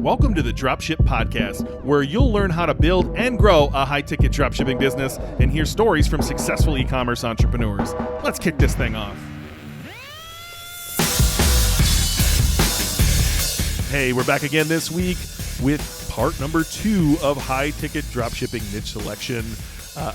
Welcome to the Dropship Podcast, where you'll learn how to build and grow a high-ticket dropshipping business and hear stories from successful e-commerce entrepreneurs. Let's kick this thing off. Hey, we're back again this week with part number 2 of high-ticket dropshipping niche selection.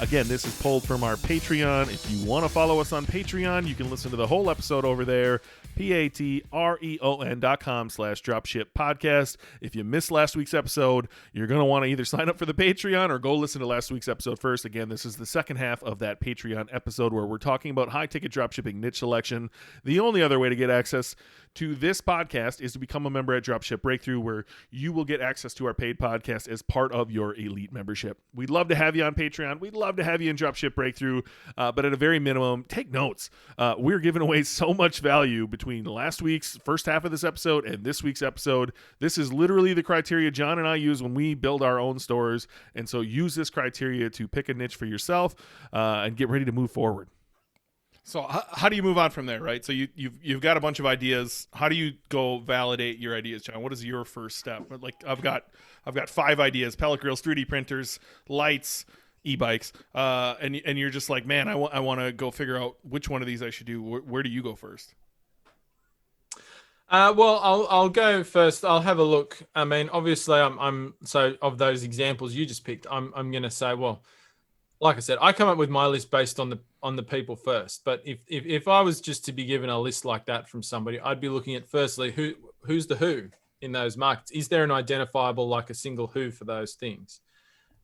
Again, this is pulled from our Patreon. If you want to follow us on Patreon, you can listen to the whole episode over there, patreon.com/Dropship Podcast. If you missed last week's episode, you're going to want to either sign up for the Patreon or go listen to last week's episode first. Again, this is the second half of that Patreon episode where we're talking about high-ticket dropshipping niche selection. The only other way to get access to this podcast is to become a member at Dropship Breakthrough, where you will get access to our paid podcast as part of your elite membership. We'd love to have you on Patreon. We'd love to have you in Dropship Breakthrough, but at a very minimum, take notes. We're giving away so much value between last week's first half of this episode and this week's episode. This is literally the criteria John and I use when we build our own stores, and so use this criteria to pick a niche for yourself and get ready to move forward. So how do you move on from there, right? So you've got a bunch of ideas. How do you go validate your ideas, John? What is your first step? Like I've got 5 ideas: pellet grills, 3D printers, lights, e-bikes, and you're just like, man, I want to go figure out which one of these I should do. Where do you go first? Well, I'll go first. I'll have a look. I mean, obviously, I'm so of those examples you just picked, I'm going to say, well, like I said, I come up with my list based on the people first. But if I was just to be given a list like that from somebody, I'd be looking at firstly who's the who in those markets. Is there an identifiable, like a single who for those things,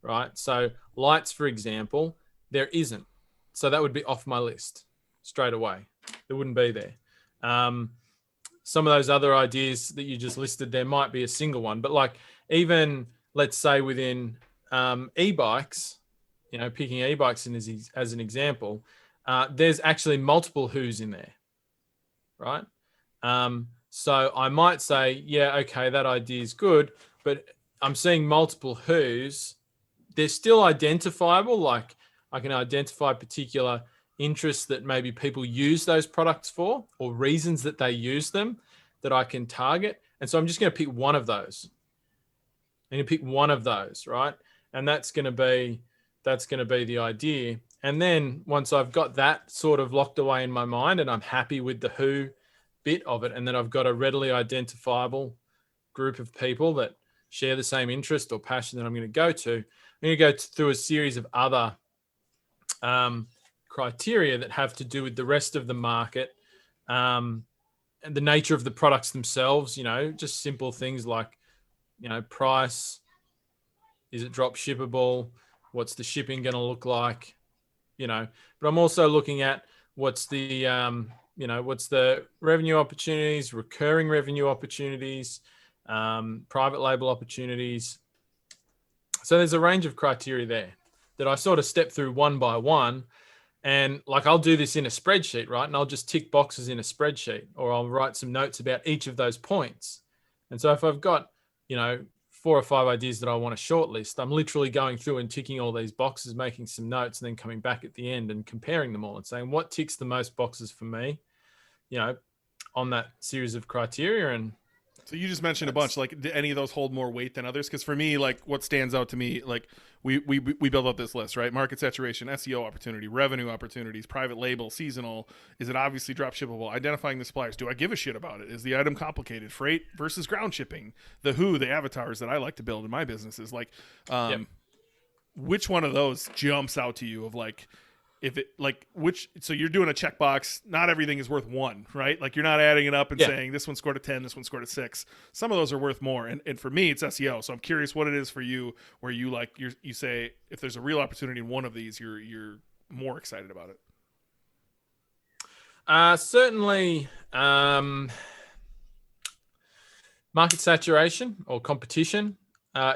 right? So lights, for example, there isn't. So that would be off my list straight away. It wouldn't be there. Some of those other ideas that you just listed, there might be a single one, but like even let's say within e-bikes, picking e-bikes as an example, there's actually multiple who's in there, right? So I might say, yeah, okay, that idea is good, but I'm seeing multiple who's. They're still identifiable. Like I can identify particular interests that maybe people use those products for, or reasons that they use them that I can target. And so I'm just going to pick one of those. I'm going to pick one of those, right? And that's going to be the idea. And then once I've got that sort of locked away in my mind and I'm happy with the who bit of it, and then I've got a readily identifiable group of people that share the same interest or passion that I'm going to go to, I'm going to go through a series of other criteria that have to do with the rest of the market and the nature of the products themselves, just simple things like, price, is it drop shippable? What's the shipping going to look like? But I'm also looking at what's the revenue opportunities, recurring revenue opportunities, private label opportunities. So there's a range of criteria there that I sort of step through one by one. And like I'll do this in a spreadsheet, right? And I'll just tick boxes in a spreadsheet, or I'll write some notes about each of those points. And so if I've got, 4 or 5 ideas that I want to shortlist, I'm literally going through and ticking all these boxes, making some notes, and then coming back at the end and comparing them all and saying what ticks the most boxes for me, on that series of criteria. And so you just mentioned a bunch. Like, do any of those hold more weight than others? Because for me, like, what stands out to me, like, we build up this list, right? Market saturation, SEO opportunity, revenue opportunities, private label, seasonal. Is it obviously drop shippable? Identifying the suppliers. Do I give a shit about it? Is the item complicated? Freight versus ground shipping. The avatars that I like to build in my businesses. Like, which one of those jumps out to you of like, so you're doing a checkbox, not everything is worth 1, right? Like you're not adding it up and saying this one scored a 10, this one scored a 6. Some of those are worth more. And for me, it's SEO. So I'm curious what it is for you, where you you say, if there's a real opportunity in one of these, you're more excited about it. Certainly, market saturation or competition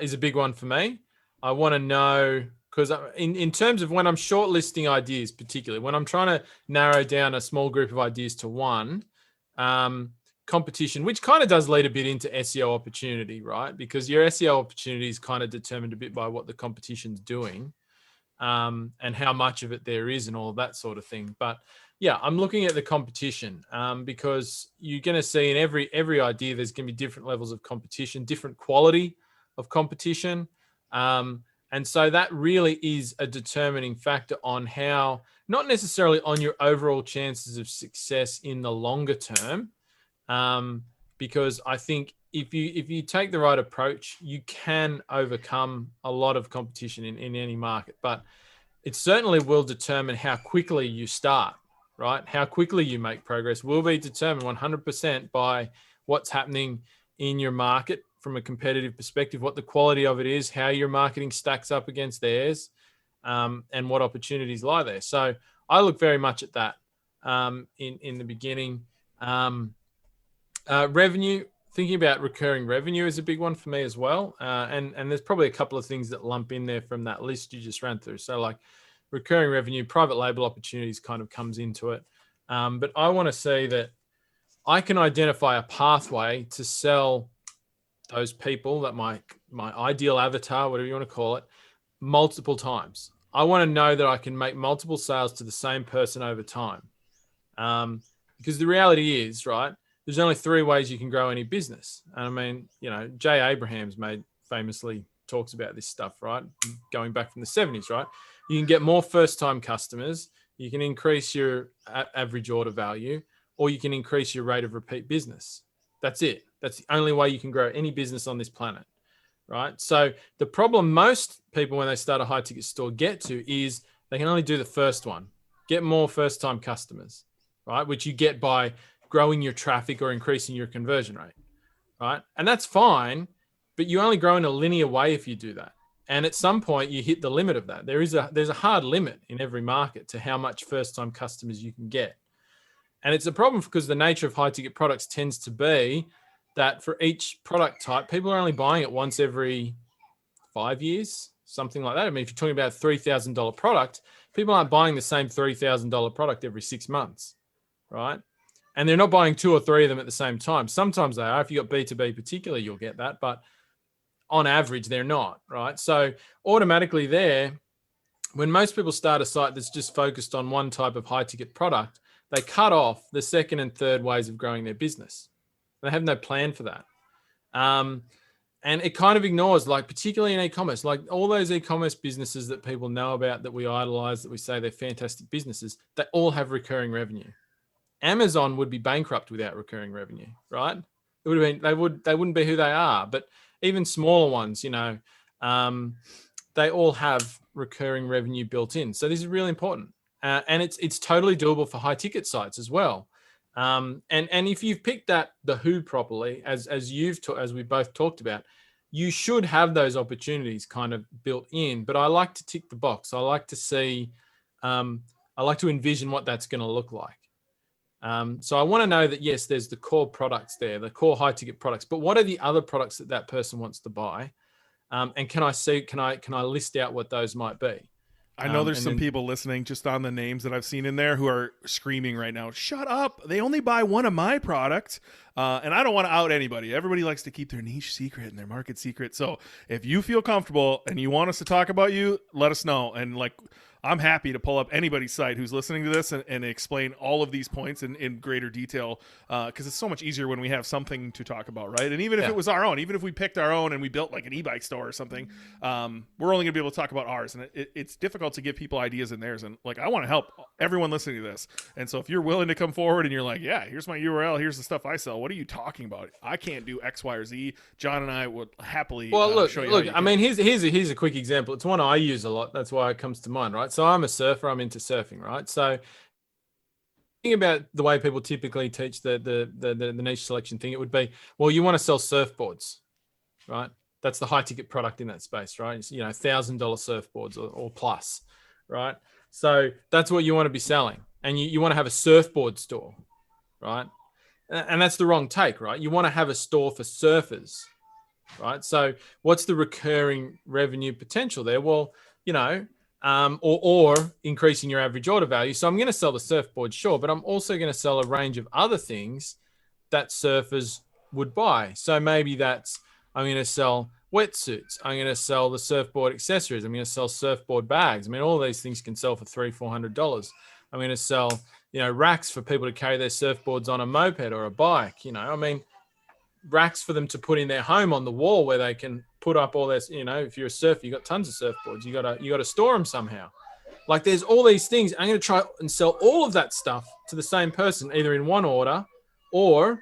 is a big one for me. I want to know, because in terms of when I'm shortlisting ideas, particularly when I'm trying to narrow down a small group of ideas to one, competition, which kind of does lead a bit into SEO opportunity, right? Because your SEO opportunity is kind of determined a bit by what the competition's doing, and how much of it there is and all of that sort of thing. But yeah, I'm looking at the competition because you're going to see in every idea there's going to be different levels of competition, different quality of competition. And so that really is a determining factor on how, not necessarily on your overall chances of success in the longer term, because I think if you take the right approach, you can overcome a lot of competition in any market. But it certainly will determine how quickly you start, right? How quickly you make progress will be determined 100% by what's happening in your market from a competitive perspective, what the quality of it is, how your marketing stacks up against theirs, and what opportunities lie there. So I look very much at that in the beginning. Revenue, thinking about recurring revenue is a big one for me as well. And there's probably a couple of things that lump in there from that list you just ran through. So like recurring revenue, private label opportunities kind of comes into it. But I want to say that I can identify a pathway to sell those people, that my ideal avatar, whatever you want to call it, multiple times. I want to know that I can make multiple sales to the same person over time. Because the reality is, right, there's only 3 ways you can grow any business. And I mean, Jay Abrahams famously talks about this stuff, right? Going back from the 70s, right? You can get more first-time customers, you can increase your average order value, or you can increase your rate of repeat business. That's it. That's the only way you can grow any business on this planet, right? So the problem most people when they start a high-ticket store get to is they can only do the first one, get more first-time customers, right? Which you get by growing your traffic or increasing your conversion rate, right? And that's fine, but you only grow in a linear way if you do that. And at some point you hit the limit of that. There's a hard limit in every market to how much first-time customers you can get. And it's a problem because the nature of high-ticket products tends to be that for each product type, people are only buying it once every 5 years, something like that. I mean, if you're talking about a $3,000 product, people aren't buying the same $3,000 product every 6 months, right? And they're not buying 2 or 3 of them at the same time. Sometimes they are. If you've got B2B particularly, you'll get that. But on average, they're not, right? So automatically there, when most people start a site that's just focused on one type of high-ticket product, they cut off the second and third ways of growing their business. They have no plan for that. And it kind of ignores, like, particularly in e-commerce, like all those e-commerce businesses that people know about, that we idolize, that we say they're fantastic businesses, they all have recurring revenue. Amazon would be bankrupt without recurring revenue, right? It would have been, they wouldn't be who they are. But even smaller ones, they all have recurring revenue built in. So this is really important. And it's totally doable for high ticket sites as well. And if you've picked the who properly, as we both talked about, you should have those opportunities kind of built in. But I like to tick the box. I like to see, I like to envision what that's going to look like. So I want to know that, yes, there's the core products there, the core high ticket products, but what are the other products that person wants to buy? And can I list out what those might be? I know there's some people listening just on the names that I've seen in there who are screaming right now, shut up. They only buy one of my products. And I don't want to out anybody. Everybody likes to keep their niche secret and their market secret. So if you feel comfortable and you want us to talk about you, let us know. And I'm happy to pull up anybody's site who's listening to this and explain all of these points in greater detail, because it's so much easier when we have something to talk about, right? And even if it was our own, even if we picked our own and we built like an e-bike store or something, we're only going to be able to talk about ours. And it's difficult to give people ideas in theirs. And I want to help everyone listening to this. And so if you're willing to come forward and you're like, yeah, here's my URL, here's the stuff I sell. What are you talking about? I can't do X, Y, or Z. John and I would happily show you. Look, I mean, here's a quick example. It's one I use a lot. That's why it comes to mind, right? So I'm a surfer. I'm into surfing, right? So think about the way people typically teach the niche selection thing. It would be, well, you want to sell surfboards, right? That's the high ticket product in that space, right? It's, $1,000 surfboards or plus, right? So that's what you want to be selling. And you want to have a surfboard store, right? And that's the wrong take, right? You want to have a store for surfers, right? So what's the recurring revenue potential there? Well, or increasing your average order value. So I'm going to sell the surfboard, sure, but I'm also going to sell a range of other things that surfers would buy. So maybe I'm going to sell wetsuits. I'm going to sell the surfboard accessories. I'm going to sell surfboard bags. I mean, all these things can sell for $300-$400. I'm going to sell, racks for people to carry their surfboards on a moped or a bike. Racks for them to put in their home on the wall where they can put up all this. If you're a surfer, you got tons of surfboards. You got to store them somehow. Like there's all these things. I'm going to try and sell all of that stuff to the same person, either in one order or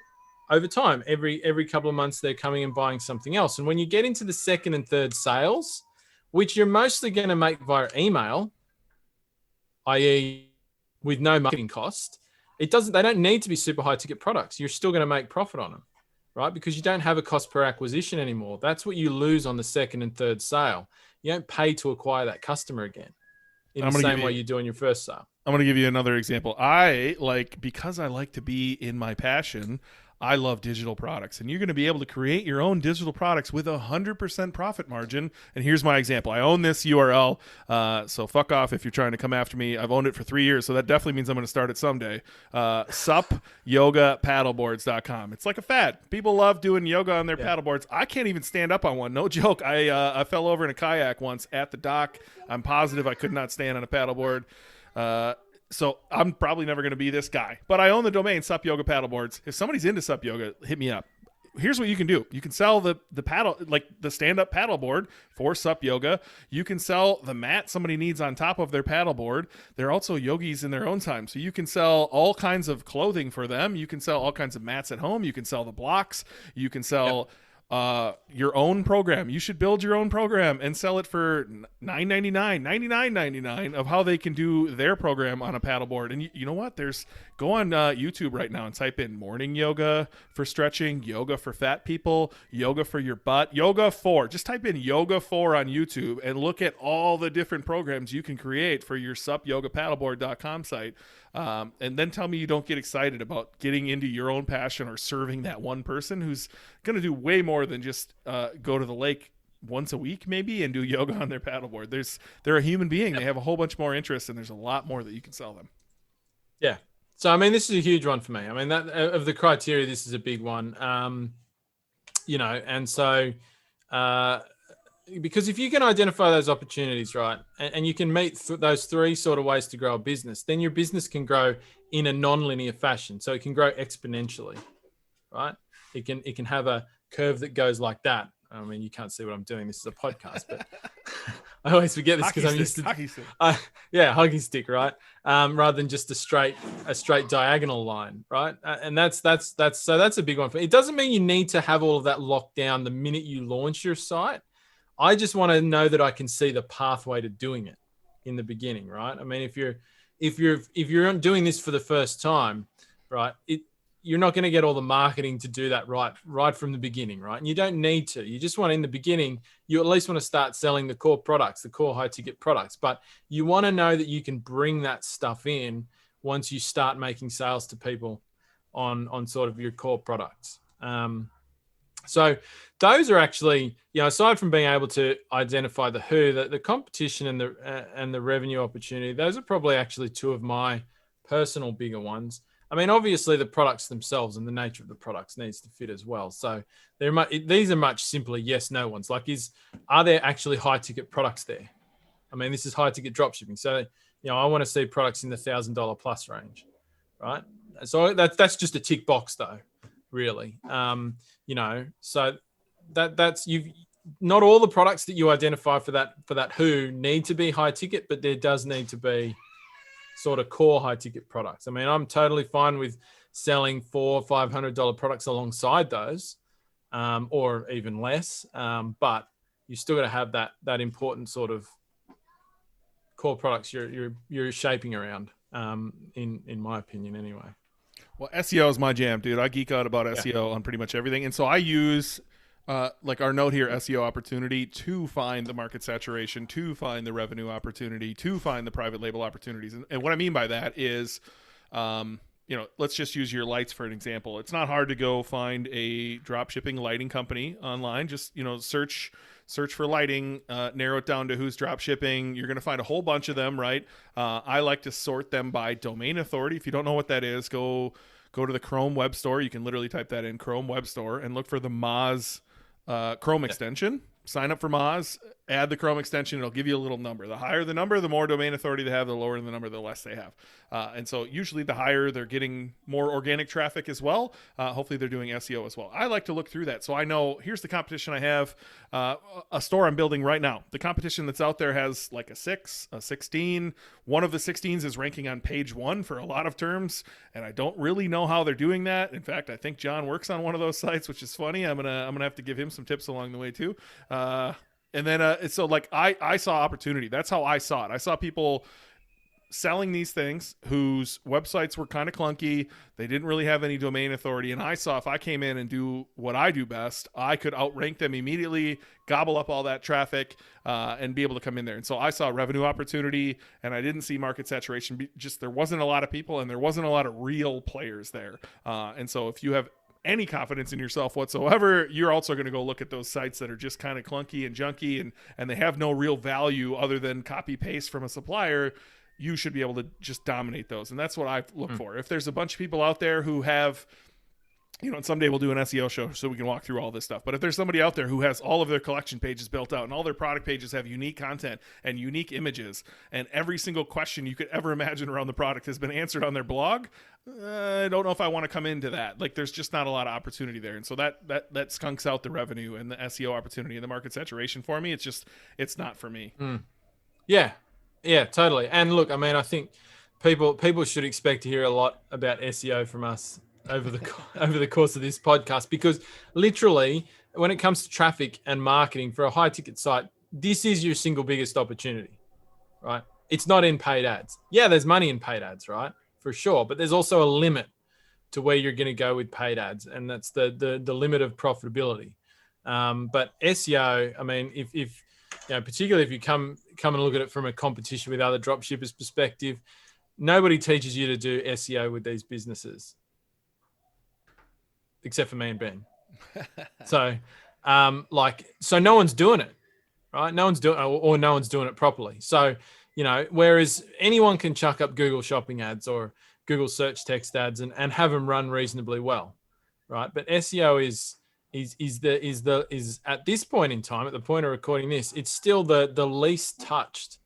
over time. Every couple of months, they're coming and buying something else. And when you get into the second and third sales, which you're mostly going to make via email, i.e. with no marketing cost, they don't need to be super high ticket products. You're still going to make profit on them, right? Because you don't have a cost per acquisition anymore. That's what you lose on the second and third sale. You don't pay to acquire that customer again in the same way you do on your first sale. I'm going to give you another example. Because I like to be in my passion, I love digital products, and you're going to be able to create your own digital products with 100% profit margin. And here's my example. I own this URL, so fuck off if you're trying to come after me. I've owned it for 3 years, so that definitely means I'm going to start it someday. SupYogaPaddleboards.com. It's like a fad. People love doing yoga on their paddleboards. I can't even stand up on one. No joke. I fell over in a kayak once at the dock. I'm positive I could not stand on a paddleboard. So I'm probably never going to be this guy, but I own the domain Sup Yoga Paddleboards. If somebody's into Sup Yoga, hit me up. Here's what you can do. You can sell the paddle, like the stand-up paddleboard for Sup Yoga. You can sell the mat somebody needs on top of their paddleboard. They're also yogis in their own time. So you can sell all kinds of clothing for them. You can sell all kinds of mats at home. You can sell the blocks. You can sell your own program. You should build your own program and sell it for $9.99, $99.99 of how they can do their program on a paddleboard. And you know what? Go on YouTube right now and type in morning yoga for stretching, yoga for fat people, yoga for your butt, yoga for. Just type in yoga for on YouTube and look at all the different programs you can create for your supyogapaddleboard.com site. And then tell me you don't get excited about getting into your own passion or serving that one person who's going to do way more than just go to the lake once a week maybe and do yoga on their paddleboard. They're a human being. They have a whole bunch more interests, and there's a lot more that you can sell them. Yeah. So, this is a huge one for me. That of the criteria, this is a big one. And so because if you can identify those opportunities, right, and you can meet those three sort of ways to grow a business, then your business can grow in a non-linear fashion. So it can grow exponentially, right? It can have a curve that goes like that. You can't see what I'm doing. This is a podcast, but I always forget this because I'm used to hockey stick. Hockey stick, right? Rather than just a straight diagonal line, right? And that's a big one for me. It doesn't mean you need to have all of that locked down the minute you launch your site. I just want to know that I can see the pathway to doing it in the beginning, right? If you're doing this for the first time, right, you're not going to get all the marketing to do that right from the beginning, right? And you don't need to. You just want in the beginning, you at least want to start selling the core products, the core high ticket products. But you want to know that you can bring that stuff in once you start making sales to people on sort of your core products. So those are actually, aside from being able to identify the competition and the revenue opportunity, those are probably actually two of my personal bigger ones. Obviously the products themselves and the nature of the products needs to fit as well. So these are much simpler yes, no ones. Like are there actually high ticket products there? This is high ticket dropshipping. So, I want to see products in the $1,000 plus range, right? So that's just a tick box though, really. So that's not all the products that you identify for that who need to be high ticket, but there does need to be sort of core high ticket products. I'm totally fine with selling $400-$500 products alongside those, or even less. But you still got to have that important sort of core products you're shaping around, in my opinion anyway. Well, SEO is my jam, dude. I geek out about SEO on pretty much everything. And so I use like our note here, SEO opportunity, to find the market saturation, to find the revenue opportunity, to find the private label opportunities. And what I mean by that is, let's just use your lights for an example. It's not hard to go find a dropshipping lighting company online. Just, search for lighting, narrow it down to who's dropshipping. You're going to find a whole bunch of them, right? I like to sort them by domain authority. If you don't know what that is, go to the Chrome Web Store. You can literally type that in, Chrome Web Store, and look for the Moz Chrome extension. sign up for Moz, add the Chrome extension. It'll give you a little number. The higher the number, the more domain authority they have. The lower the number, the less they have. And so usually the higher, they're getting more organic traffic as well. Hopefully they're doing SEO as well. I like to look through that. So I know here's the competition I have. A store I'm building right now. The competition that's out there has like a 6, a 16. One of the 16s is ranking on page 1 for a lot of terms. And I don't really know how they're doing that. In fact, I think John works on one of those sites, which is funny. I'm gonna have to give him some tips along the way too. And then so like I saw opportunity. That's how I saw it. I saw people selling these things whose websites were kind of clunky. They didn't really have any domain authority. And I saw if I came in and do what I do best, I could outrank them immediately, gobble up all that traffic, and be able to come in there. And so I saw revenue opportunity, and I didn't see market saturation. Just there wasn't a lot of people, and there wasn't a lot of real players there. And so if you have any confidence in yourself whatsoever, you're also going to go look at those sites that are just kind of clunky and junky and they have no real value other than copy paste from a supplier. You should be able to just dominate those. And that's what I look for. If there's a bunch of people out there who have, and someday we'll do an SEO show so we can walk through all this stuff. But if there's somebody out there who has all of their collection pages built out and all their product pages have unique content and unique images and every single question you could ever imagine around the product has been answered on their blog, I don't know if I want to come into that. Like there's just not a lot of opportunity there. And so that skunks out the revenue and the SEO opportunity and the market saturation for me. It's not for me. Yeah, totally. And look, I mean, I think people should expect to hear a lot about SEO from us over the course of this podcast, because literally when it comes to traffic and marketing for a high ticket site, this is your single biggest opportunity, right? It's not in paid ads. Yeah, there's money in paid ads, right? For sure. But there's also a limit to where you're going to go with paid ads. And that's the limit of profitability. But SEO, I mean, if particularly if you come and look at it from a competition with other dropshippers perspective, nobody teaches you to do SEO with these businesses except for me and Ben. So no one's doing it, right? No one's doing or no one's doing it properly. So, whereas anyone can chuck up Google shopping ads or Google search text ads and have them run reasonably well, right? But SEO is at this point in time, at the point of recording this, it's still the least touched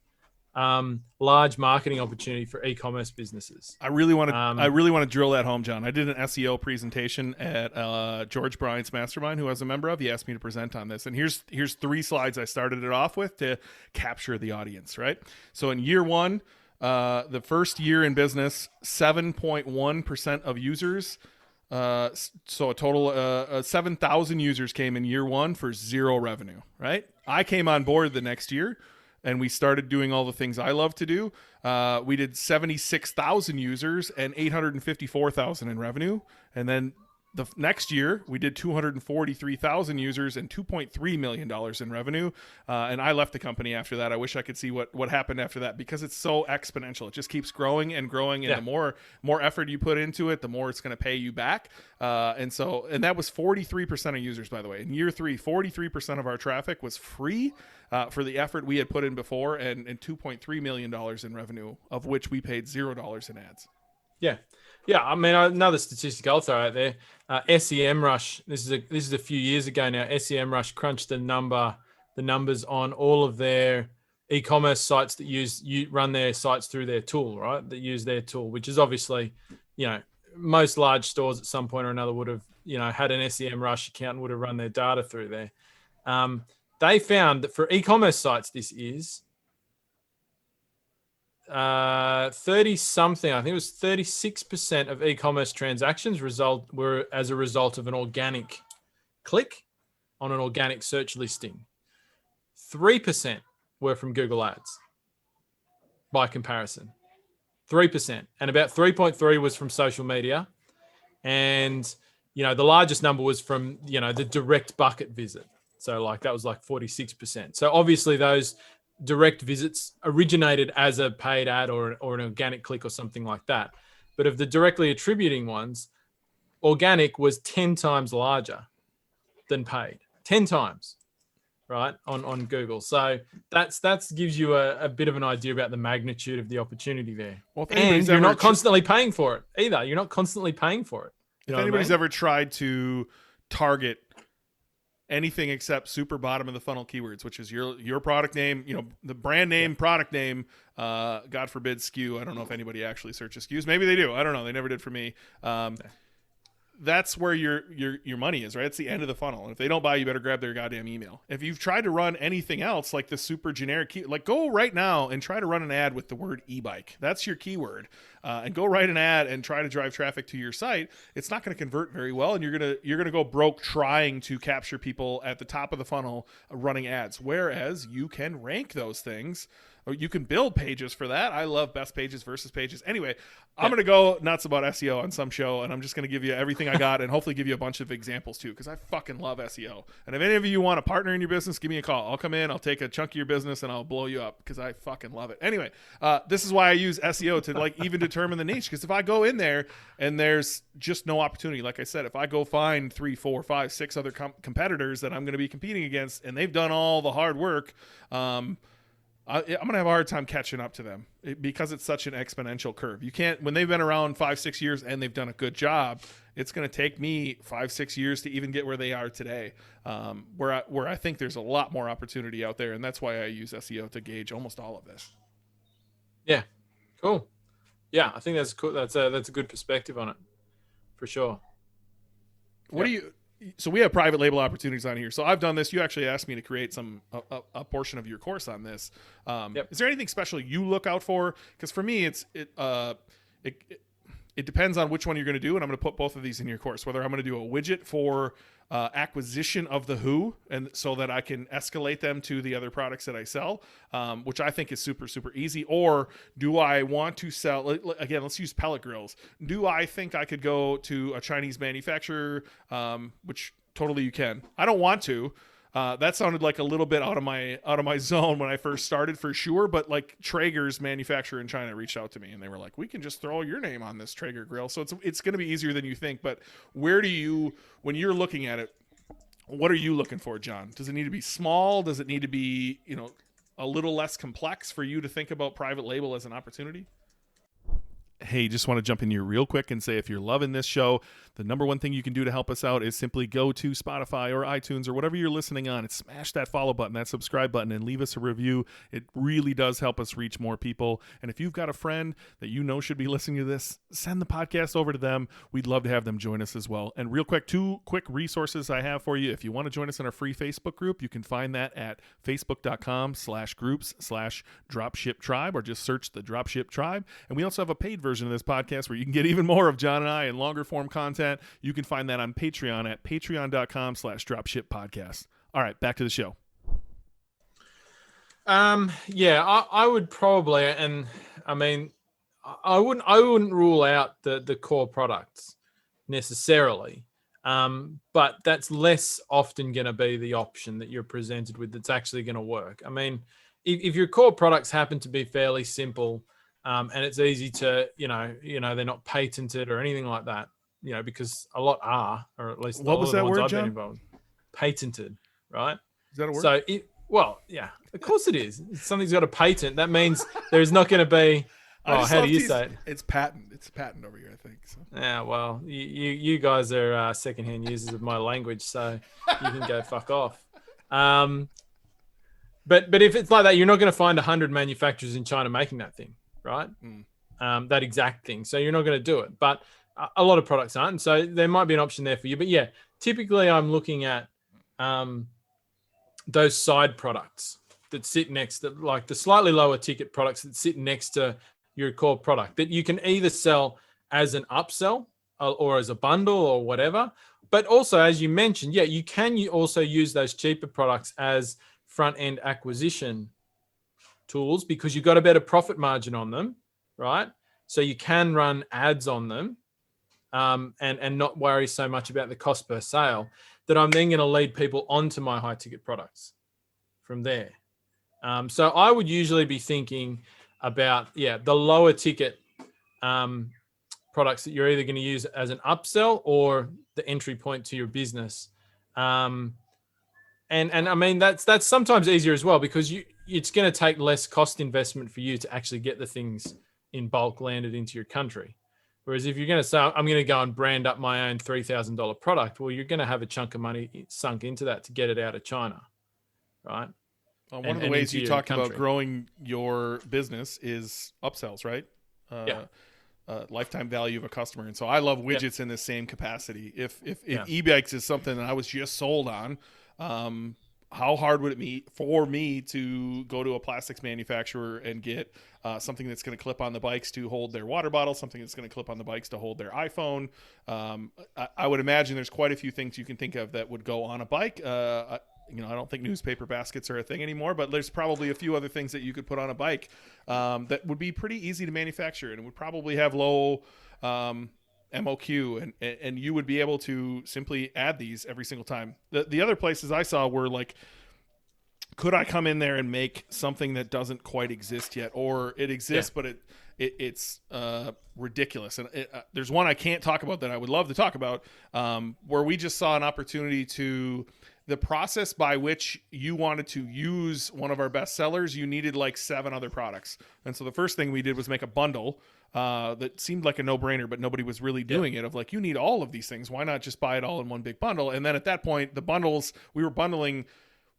large marketing opportunity for e-commerce businesses. I really want to drill that home, John. I did an SEO presentation at George Bryant's mastermind, who I was a member of. He asked me to present on this, and here's 3 slides I started it off with to capture the audience. Right. So in year 1, the first year in business, 7.1% of users. So a total of 7,000 users came in year 1 for 0 revenue, right? I came on board the next year and we started doing all the things I love to do. We did 76,000 users and 854,000 in revenue. And then the next year we did 243,000 users and $2.3 million in revenue. And I left the company after that. I wish I could see what happened after that, because it's so exponential. It just keeps growing and growing. And the more effort you put into it, the more it's going to pay you back. And that was 43% of users, by the way. In year 3, 43% of our traffic was free for the effort we had put in before, and $2.3 million in revenue, of which we paid $0 in ads. Yeah. I mean, another statistic I'll throw out there, SEMrush. This is a few years ago now. SEMrush crunched the numbers on all of their e-commerce sites that run their sites through their tool, right? That use their tool, which is obviously, most large stores at some point or another would have, had an SEMrush account and would have run their data through there. They found that for e-commerce sites, this is 30 something, I think it was 36% of e-commerce transactions were as a result of an organic click on an organic search listing. 3% were from Google Ads by comparison. 3%. And about 3.3 was from social media. And, the largest number was from, the direct bucket visit. So that was 46%. So obviously those direct visits originated as a paid ad or an organic click or something like that. But of the directly attributing ones, organic was 10 times larger than paid. 10 times, right, on Google. So that gives you a bit of an idea about the magnitude of the opportunity there. Well, and you're not constantly paying for it either. You're not constantly paying for it. If anybody's ever tried to target anything except super bottom of the funnel keywords, which is your product name, the brand name, product name, God forbid SKU. I don't know if anybody actually searches SKUs. Maybe they do. I don't know. They never did for me. That's where your money is, right? It's the end of the funnel. And if they don't buy, you better grab their goddamn email. If you've tried to run anything else like the super generic key, like go right now and try to run an ad with the word e-bike. That's your keyword. And go write an ad and try to drive traffic to your site. It's not going to convert very well, and you're gonna go broke trying to capture people at the top of the funnel running ads. Whereas you can rank those things. Or you can build pages for that. I love best pages versus pages. Anyway, I'm going to go nuts about SEO on some show, and I'm just going to give you everything I got and hopefully give you a bunch of examples too, because I fucking love SEO. And if any of you want to partner in your business, give me a call. I'll come in, I'll take a chunk of your business, and I'll blow you up because I fucking love it. Anyway, this is why I use SEO to even determine the niche, because if I go in there and there's just no opportunity, like I said, if I go find 3, 4, 5, 6 other competitors that I'm going to be competing against and they've done all the hard work, I'm going to have a hard time catching up to them because it's such an exponential curve. You can't, when they've been around 5-6 years and they've done a good job, it's going to take me 5-6 years to even get where they are today, where I think there's a lot more opportunity out there. And that's why I use SEO to gauge almost all of this. Yeah. Cool. Yeah. I think that's cool. That's a good perspective on it for sure. So we have private label opportunities on here. So I've done this. You actually asked me to create a portion of your course on this. Is there anything special you look out for? Because for me, it depends on which one you're going to do, and I'm going to put both of these in your course. Whether I'm going to do a widget for acquisition of the who, and so that I can escalate them to the other products that I sell, which I think is super, super easy. Or do I want to sell, again, let's use pellet grills. Do I think I could go to a Chinese manufacturer, which totally you can. I don't want to. That sounded like a little bit out of my zone when I first started, for sure. But like Traeger's manufacturer in China reached out to me and they were like, "We can just throw your name on this Traeger grill." So it's going to be easier than you think. But where do you, when you're looking at it, what are you looking for, John? Does it need to be small? Does it need to be, a little less complex for you to think about private label as an opportunity? Hey, just want to jump in here real quick and say, if you're loving this show, the number one thing you can do to help us out is simply go to Spotify or iTunes or whatever you're listening on and smash that follow button, that subscribe button, and leave us a review. It really does help us reach more people. And if you've got a friend that you know should be listening to this, send the podcast over to them. We'd love to have them join us as well. And real quick, 2 quick resources I have for you. If you want to join us in our free Facebook group, you can find that at facebook.com/groups/Dropship Tribe, or just search the Dropship Tribe. And we also have a paid version of this podcast where you can get even more of John and I and longer form content. You can find that on Patreon at patreon.com/Dropship Podcast. All right, back to the show. I would probably, and I mean, I wouldn't rule out the core products necessarily, but that's less often going to be the option that you're presented with that's actually going to work. I mean, if your core products happen to be fairly simple, and it's easy to, they're not patented or anything like that, because a lot are, or at least what was that word, John? Involved. Patented, right? Is that a word? So, yeah, of course it is. If something's got a patent, that means there's not going to be. Oh, how do you say it? It's patent. It's patent over here, I think. So. Yeah, well, you guys are secondhand users of my language, so you can go fuck off. But if it's like that, you're not going to find 100 manufacturers in China making that thing, right? That exact thing. So you're not going to do it. But a lot of products aren't. And so there might be an option there for you. But yeah, typically I'm looking at those side products that sit next to, like the slightly lower ticket products that sit next to your core product that you can either sell as an upsell or as a bundle or whatever. But also, as you mentioned, yeah, you can also use those cheaper products as front-end acquisition tools because you've got a better profit margin on them, right? So you can run ads on them and not worry so much about the cost per sale, that I'm then going to lead people onto my high-ticket products from there. So I would usually be thinking about, the lower ticket products that you're either going to use as an upsell or the entry point to your business. And I mean, that's sometimes easier as well because it's going to take less cost investment for you to actually get the things in bulk landed into your country. Whereas if you're going to say, I'm going to go and brand up my own $3,000 product, well, you're going to have a chunk of money sunk into that to get it out of China, right? One of the ways you talked about growing your business is upsells, right? Lifetime value of a customer. And so I love widgets in the same capacity. If e-bikes is something that I was just sold on, how hard would it be for me to go to a plastics manufacturer and get something that's going to clip on the bikes to hold their water bottle, something that's going to clip on the bikes to hold their iPhone? I would imagine there's quite a few things you can think of that would go on a bike. I don't think newspaper baskets are a thing anymore, but there's probably a few other things that you could put on a bike that would be pretty easy to manufacture and would probably have low MOQ, and you would be able to simply add these every single time. The other places I saw were like, could I come in there and make something that doesn't quite exist yet, or it exists but it's ridiculous? And there's one I can't talk about that I would love to talk about, where we just saw an opportunity to. The process by which you wanted to use one of our best sellers, you needed like 7 other products. And so the first thing we did was make a bundle that seemed like a no-brainer, but nobody was really doing it, of like, you need all of these things. Why not just buy it all in one big bundle? And then at that point, the bundles, we were bundling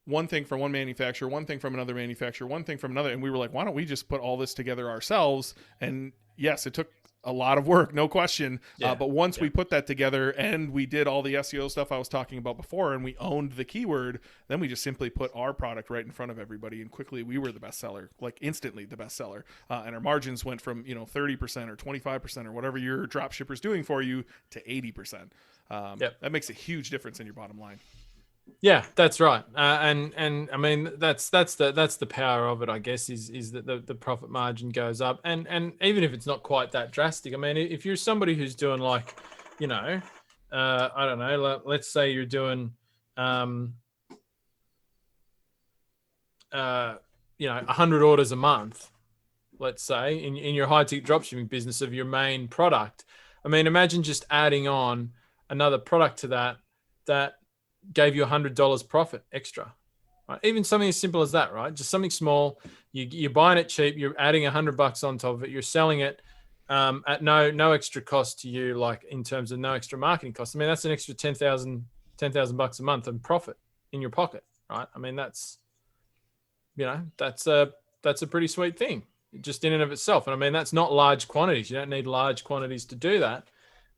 one thing from one manufacturer, one thing from another manufacturer, one thing from another. And we were like, why don't we just put all this together ourselves? And yes, it took a lot of work, no question. But once we put that together and we did all the SEO stuff I was talking about before, and we owned the keyword, then we just simply put our product right in front of everybody. And quickly we were the best seller, like instantly the best seller. And our margins went from, 30% or 25% or whatever your drop shipper's doing for you to 80%. That makes a huge difference in your bottom line. Yeah, that's right. And I mean, that's the power of it, I guess, is that the profit margin goes up. And even if it's not quite that drastic, I mean, if you're somebody who's doing like, I don't know, let's say you're doing, 100 orders a month, let's say, in your high ticket dropshipping business of your main product. I mean, imagine just adding on another product to that gave you $100 profit extra, right? Even something as simple as that, right? Just something small. You're buying it cheap. You're adding $100 on top of it. You're selling it at no extra cost to you, like in terms of no extra marketing costs. I mean, that's an extra $10,000 a month in profit in your pocket, right? I mean, that's a pretty sweet thing just in and of itself. And I mean, that's not large quantities. You don't need large quantities to do that.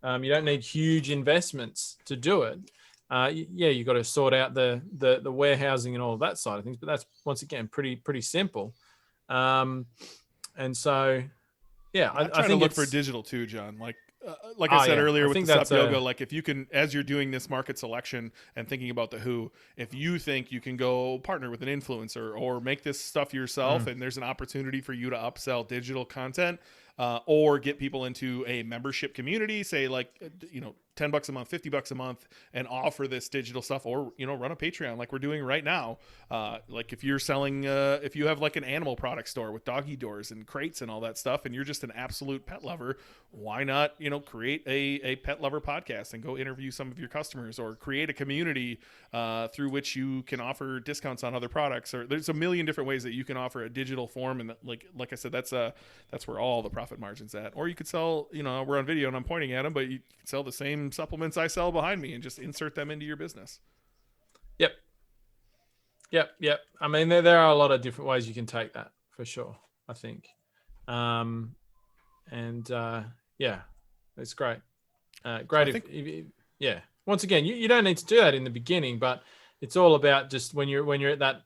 You don't need huge investments to do it. You got to sort out the warehousing and all of that side of things, but that's once again pretty simple. And so, I try to look for digital too, John. Like I said earlier with the Sup Yoga, like if you can, as you're doing this market selection and thinking about the who, if you think you can go partner with an influencer or make this stuff yourself, and there's an opportunity for you to upsell digital content, or get people into a membership community, say like, $10 a month, $50 a month, and offer this digital stuff, or, run a Patreon like we're doing right now. Like if you're selling, if you have like an animal product store with doggy doors and crates and all that stuff, and you're just an absolute pet lover, why not, create a pet lover podcast and go interview some of your customers, or create a community through which you can offer discounts on other products, or there's a million different ways that you can offer a digital form. And like I said, that's where all the profit margin's at. Or you could sell, we're on video and I'm pointing at them, but you can sell the same supplements I sell behind me and just insert them into your business. Yep. I mean, there are a lot of different ways you can take that for sure, I think. It's great. Once again, you don't need to do that in the beginning, but it's all about just when you're at that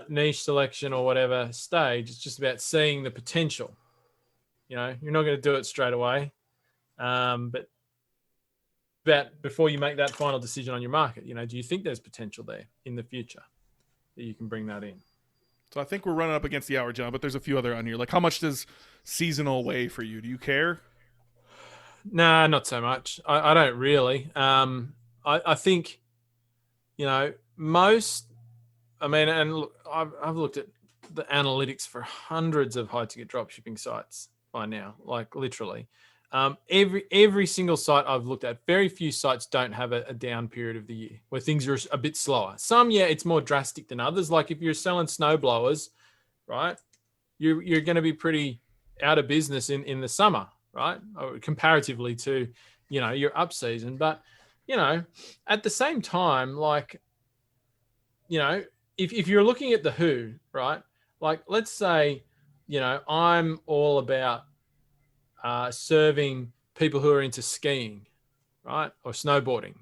niche selection or whatever stage, it's just about seeing the potential. You're not going to do it straight away. But before you make that final decision on your market, do you think there's potential there in the future that you can bring that in? So I think we're running up against the hour, John, but there's a few other on here. Like, how much does seasonal weigh for you? Do you care? Nah, not so much. I don't really. I think, most, I mean, and look, I've looked at the analytics for hundreds of high ticket dropshipping sites by now, like literally. Every single site I've looked at, very few sites don't have a down period of the year where things are a bit slower. Some, it's more drastic than others. Like if you're selling snow blowers, right, you're going to be pretty out of business in the summer, right? Or comparatively to, your up season. But, at the same time, like, if you're looking at the who, right? Like, let's say, I'm all about serving people who are into skiing, right? Or snowboarding,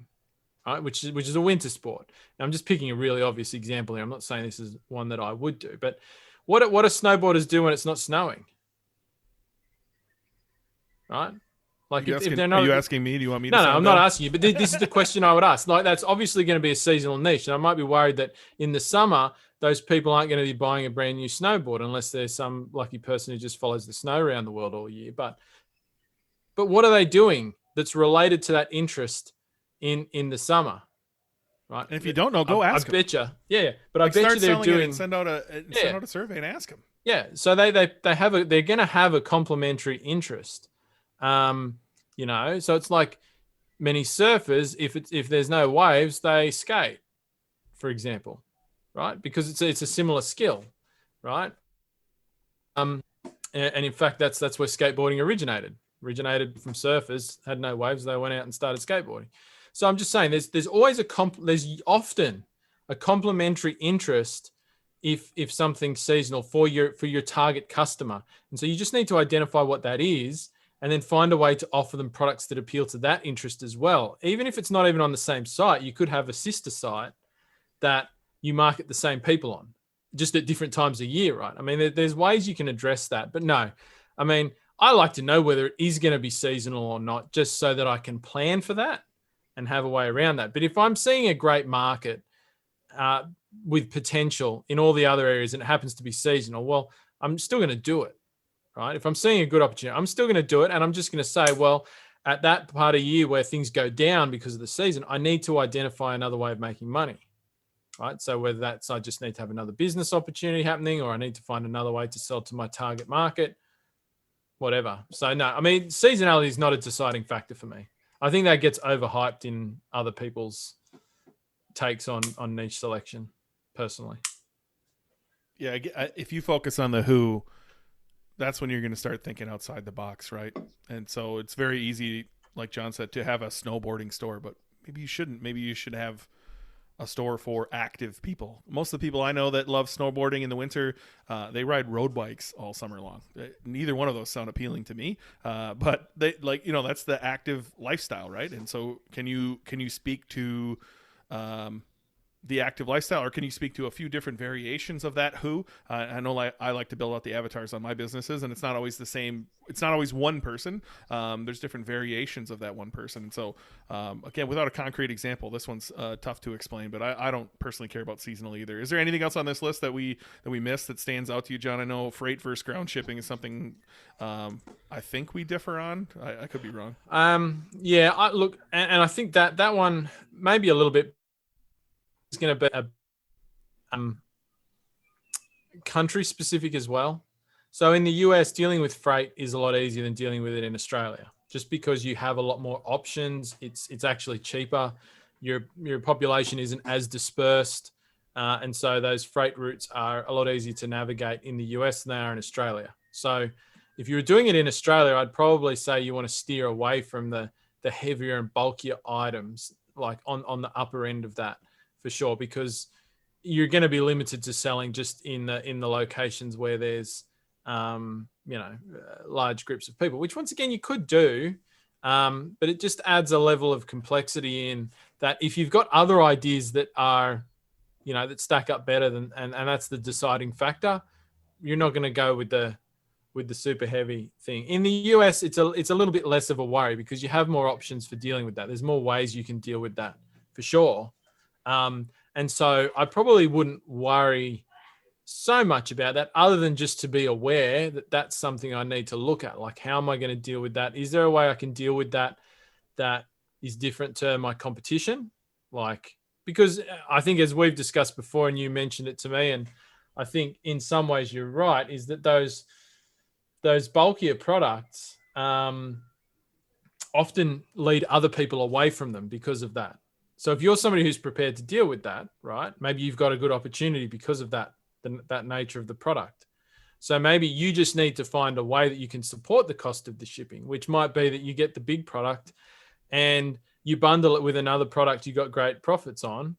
right? Which is a winter sport. Now, I'm just picking a really obvious example here. I'm not saying this is one that I would do, but what do snowboarders do when it's not snowing? Right? Like, if they're not, are you asking me? Do you want me to? No, sound I'm dumb? not asking you, but this is the question I would ask. Like, that's obviously going to be a seasonal niche. And I might be worried that in the summer, those people aren't going to be buying a brand new snowboard unless there's some lucky person who just follows the snow around the world all year. But what are they doing that's related to that interest in the summer? Right. And if you don't know, go ask them. I bet you. Yeah. But I bet start you they're selling it doing. and send out a survey and ask them. Yeah. So they're going to have a complementary interest. So it's like many surfers, if there's no waves, they skate, for example, right? Because it's a similar skill, right? And in fact, that's where skateboarding originated from surfers, had no waves, they went out and started skateboarding. So I'm just saying, there's always there's often a complementary interest if something's seasonal for your target customer, and so you just need to identify what that is, and then find a way to offer them products that appeal to that interest as well. Even if it's not even on the same site, you could have a sister site that you market the same people on, just at different times of year, right? I mean, there's ways you can address that, but no, I mean, I like to know whether it is going to be seasonal or not, just so that I can plan for that and have a way around that. But if I'm seeing a great market with potential in all the other areas and it happens to be seasonal, well, I'm still going to do it. Right? If I'm seeing a good opportunity, I'm still going to do it. And I'm just going to say, well, at that part of year where things go down because of the season, I need to identify another way of making money. Right? So whether that's, I just need to have another business opportunity happening, or I need to find another way to sell to my target market, whatever. So no, I mean, seasonality is not a deciding factor for me. I think that gets overhyped in other people's takes on niche selection, personally. Yeah. If you focus on the who, that's when you're going to start thinking outside the box, right? And so it's very easy, like John said, to have a snowboarding store, but maybe you shouldn't. Maybe you should have a store for active people. Most of the people I know that love snowboarding in the winter, they ride road bikes all summer long. Neither one of those sound appealing to me, but they that's the active lifestyle, right? And so can you speak to the active lifestyle, or can you speak to a few different variations of that who? I know I like to build out the avatars on my businesses, and it's not always the same. It's not always one person. There's different variations of that one person. And so, again, without a concrete example, this one's tough to explain, but I don't personally care about seasonal either. Is there anything else on this list that we missed that stands out to you, John? I know freight versus ground shipping is something I think we differ on. I could be wrong. Yeah, I think that one maybe a little bit is going to be country specific as well. So in the US, dealing with freight is a lot easier than dealing with it in Australia, just because you have a lot more options. It's actually cheaper. Your population isn't as dispersed, and so those freight routes are a lot easier to navigate in the US than they are in Australia. So if you were doing it in Australia, I'd probably say you want to steer away from the heavier and bulkier items, like on the upper end of that, for sure, because you're going to be limited to selling just in the locations where there's large groups of people, which once again you could do, but it just adds a level of complexity in that. If you've got other ideas that are, that stack up better than, and that's the deciding factor, you're not going to go with the super heavy thing. In the US, it's a little bit less of a worry because you have more options for dealing with that. There's more ways you can deal with that for sure. And so I probably wouldn't worry so much about that, other than just to be aware that that's something I need to look at. Like, how am I going to deal with that? Is there a way I can deal with that is different to my competition? Like, because I think, as we've discussed before, and you mentioned it to me, and I think in some ways you're right, is that those bulkier products often lead other people away from them because of that. So if you're somebody who's prepared to deal with that, right, maybe you've got a good opportunity because of that nature of the product. So maybe you just need to find a way that you can support the cost of the shipping, which might be that you get the big product and you bundle it with another product you got great profits on,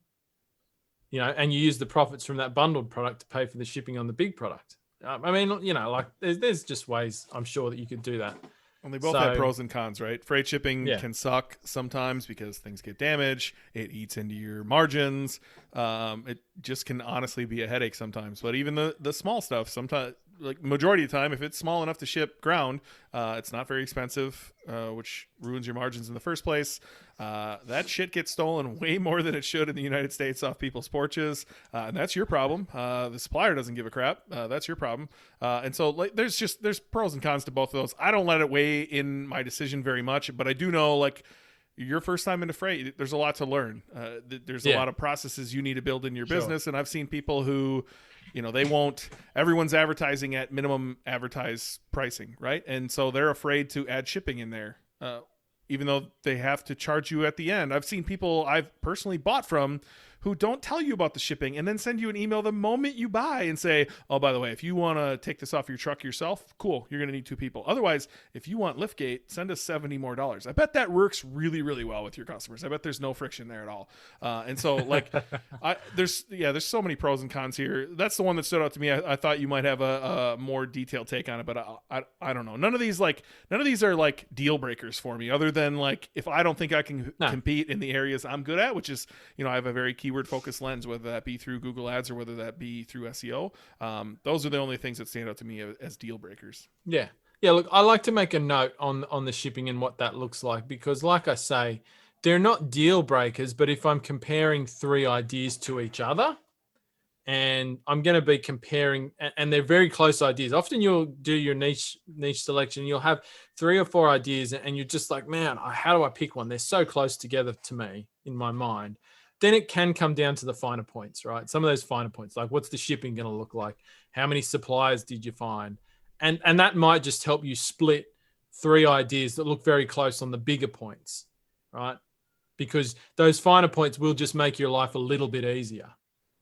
and you use the profits from that bundled product to pay for the shipping on the big product. I mean, like there's just ways I'm sure that you could do that. And they both have pros and cons, right? Freight shipping can suck sometimes because things get damaged. It eats into your margins. It just can honestly be a headache sometimes. But even the small stuff, sometimes, like majority of the time, if it's small enough to ship ground, it's not very expensive, which ruins your margins in the first place. That shit gets stolen way more than it should in the United States off people's porches. And that's your problem. The supplier doesn't give a crap. That's your problem. And so there's pros and cons to both of those. I don't let it weigh in my decision very much, but I do know, like, your first time into freight, there's a lot to learn. There's a lot of processes you need to build in your business. And I've seen people who, everyone's advertising at minimum advertised pricing, right? And so they're afraid to add shipping in there, even though they have to charge you at the end. I've seen people I've personally bought from who don't tell you about the shipping and then send you an email the moment you buy and say, oh, by the way, if you want to take this off your truck yourself, cool, you're going to need 2 people. Otherwise, if you want liftgate, send us $70 more. I bet that works really, really well with your customers. I bet there's no friction there at all. And so, like, there's so many pros and cons here. That's the one that stood out to me. I thought you might have a more detailed take on it, but I don't know. None of these are like deal breakers for me, other than, like, if I don't think I can compete in the areas I'm good at, which is, I have a very keyword focused lens, whether that be through Google Ads or whether that be through SEO. Those are the only things that stand out to me as deal breakers. Yeah. Look, I like to make a note on the shipping and what that looks like, because, like I say, they're not deal breakers, but if I'm comparing 3 ideas to each other, and I'm going to be comparing, and they're very close ideas. Often you'll do your niche selection. You'll have 3 or 4 ideas, and you're just like, man, how do I pick one? They're so close together to me in my mind. Then it can come down to the finer points, right? Some of those finer points, like what's the shipping going to look like? How many suppliers did you find? And that might just help you split 3 ideas that look very close on the bigger points, right? Because those finer points will just make your life a little bit easier.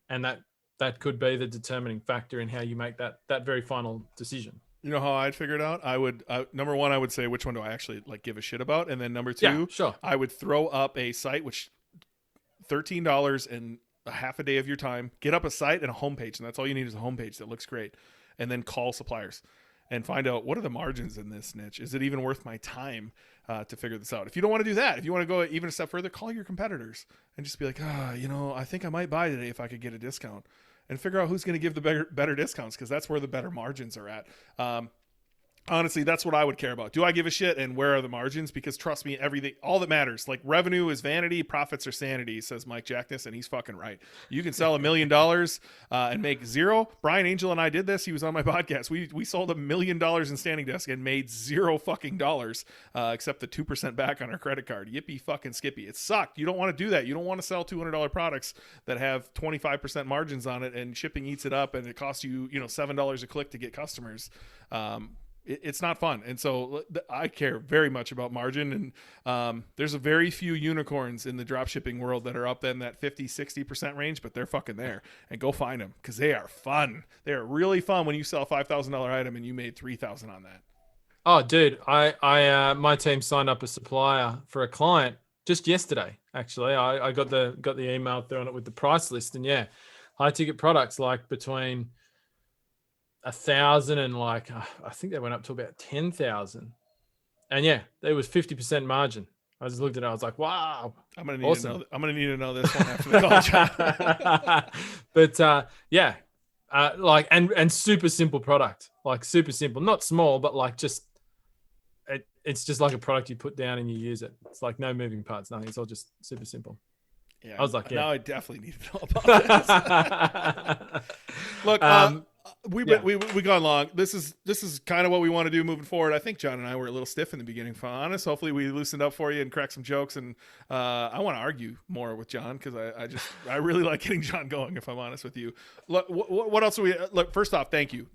And that could be the determining factor in how you make that very final decision. You know how I'd figure it out? I would, number one, I would say, which one do I actually like give a shit about? And then number 2, I would throw up a site, which $13 and a half a day of your time, get up a site and a homepage. And that's all you need is a homepage that looks great. And then call suppliers and find out, what are the margins in this niche? Is it even worth my time to figure this out? If you don't want to do that, if you want to go even a step further, call your competitors and just be like, I think I might buy today if I could get a discount, and figure out who's going to give the better discounts, because that's where the better margins are at. Honestly, that's what I would care about. Do I give a shit, and where are the margins? Because trust me, all that matters, like, revenue is vanity, profits are sanity, says Mike Jackness, and he's fucking right. You can sell $1 million and make 0. Brian Angel and I did this. He was on my podcast. We sold $1 million in standing desk and made 0 fucking dollars, except the 2% back on our credit card. Yippee fucking skippy. It sucked. You don't want to do that. You don't want to sell $200 products that have 25% margins on it, and shipping eats it up, and it costs you, $7 a click to get customers. It's not fun. And so I care very much about margin. And there's a very few unicorns in the dropshipping world that are up in that 50-60% range, but they're fucking there. And go find them, because they are fun. They are really fun when you sell a $5,000 item and you made $3,000 on that. Oh, dude, I my team signed up a supplier for a client just yesterday. Actually, I got the email thrown it with the price list, and high ticket products, like between 1,000 and I think they went up to about 10,000, and there was 50% margin. I just looked at it. I was like, wow, I'm gonna need to know this one after the call. But and super simple product, like super simple, not small, but like just it's just like a product you put down and you use it. It's like no moving parts, nothing. It's all just super simple. Yeah, I was like, now I definitely need to know about this. Look, we've gone long. This is kind of what we want to do moving forward. I think John and I were a little stiff in the beginning, if I'm honest. Hopefully we loosened up for you and cracked some jokes. And I want to argue more with John, because I really like getting John going, if I'm honest with you. Look, what else look? First off, thank you.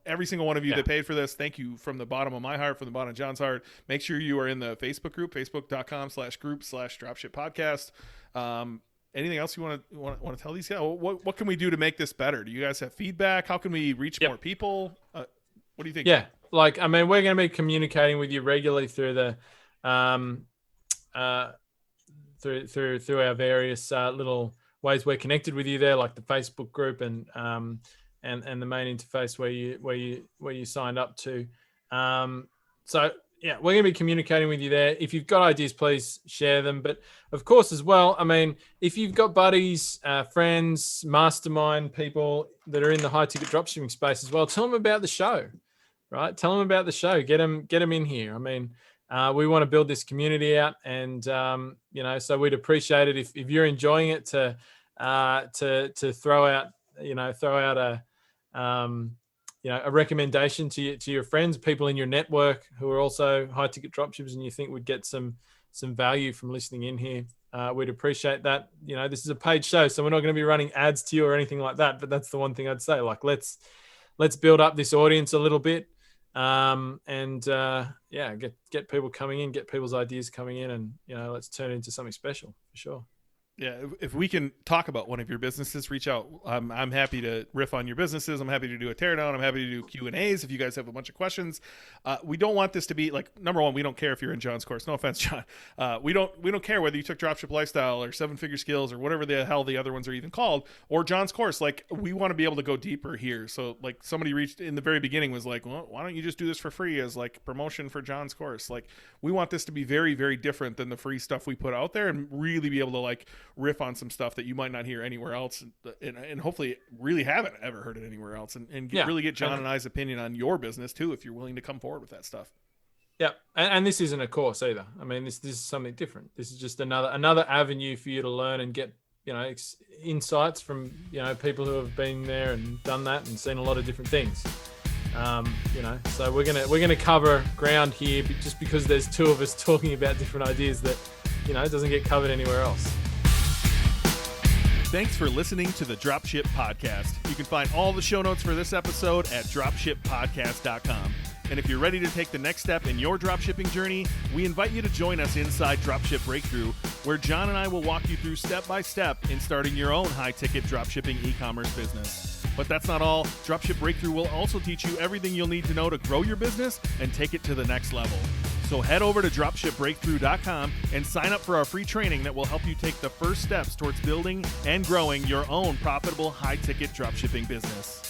Every single one of you that paid for this, thank you from the bottom of my heart, from the bottom of John's heart. Make sure you are in the Facebook group, facebook.com/group/Dropship Podcast. Anything else you want to tell these guys? What can we do to make this better? Do you guys have feedback? How can we reach more people? What do you think? Yeah, like, I mean, we're going to be communicating with you regularly through the through our various little ways we're connected with you there, like the Facebook group and the main interface where you signed up to. So yeah, we're going to be communicating with you there. If you've got ideas, please share them. But of course, as well, I mean, if you've got buddies, friends, mastermind people that are in the high ticket dropshipping space as well, tell them about the show, right? Tell them about the show. Get them in here. I mean, we want to build this community out, and so we'd appreciate it if you're enjoying it to throw out a recommendation to your friends, people in your network who are also high ticket dropshippers, and you think would get some value from listening in here. We'd appreciate that. This is a paid show, so we're not going to be running ads to you or anything like that. But that's the one thing I'd say. Like, let's build up this audience a little bit, get people coming in, get people's ideas coming in, and let's turn it into something special for sure. Yeah, if we can talk about one of your businesses, reach out. I'm happy to riff on your businesses. I'm happy to do a teardown. I'm happy to do Q&As if you guys have a bunch of questions. We don't want this to be like, number one, we don't care if you're in John's course. No offense, John. We don't care whether you took Dropship Lifestyle or 7-Figure Skills or whatever the hell the other ones are even called, or John's course. Like, we want to be able to go deeper here. So like, somebody reached in the very beginning was like, well, why don't you just do this for free as like promotion for John's course? Like, we want this to be very, very different than the free stuff we put out there, and really be able to like riff on some stuff that you might not hear anywhere else, and hopefully really haven't ever heard it anywhere else, and really get John and I's opinion on your business too, if you're willing to come forward with that stuff. Yeah, and this isn't a course either. I mean, this is something different. This is just another avenue for you to learn and get insights from people who have been there and done that and seen a lot of different things. So we're gonna cover ground here just because there's two of us talking about different ideas that it doesn't get covered anywhere else. Thanks for listening to the Dropship Podcast. You can find all the show notes for this episode at dropshippodcast.com. And if you're ready to take the next step in your dropshipping journey, we invite you to join us inside Dropship Breakthrough, where John and I will walk you through step by step in starting your own high-ticket dropshipping e-commerce business. But that's not all. Dropship Breakthrough will also teach you everything you'll need to know to grow your business and take it to the next level. So head over to dropshipbreakthrough.com and sign up for our free training that will help you take the first steps towards building and growing your own profitable high-ticket dropshipping business.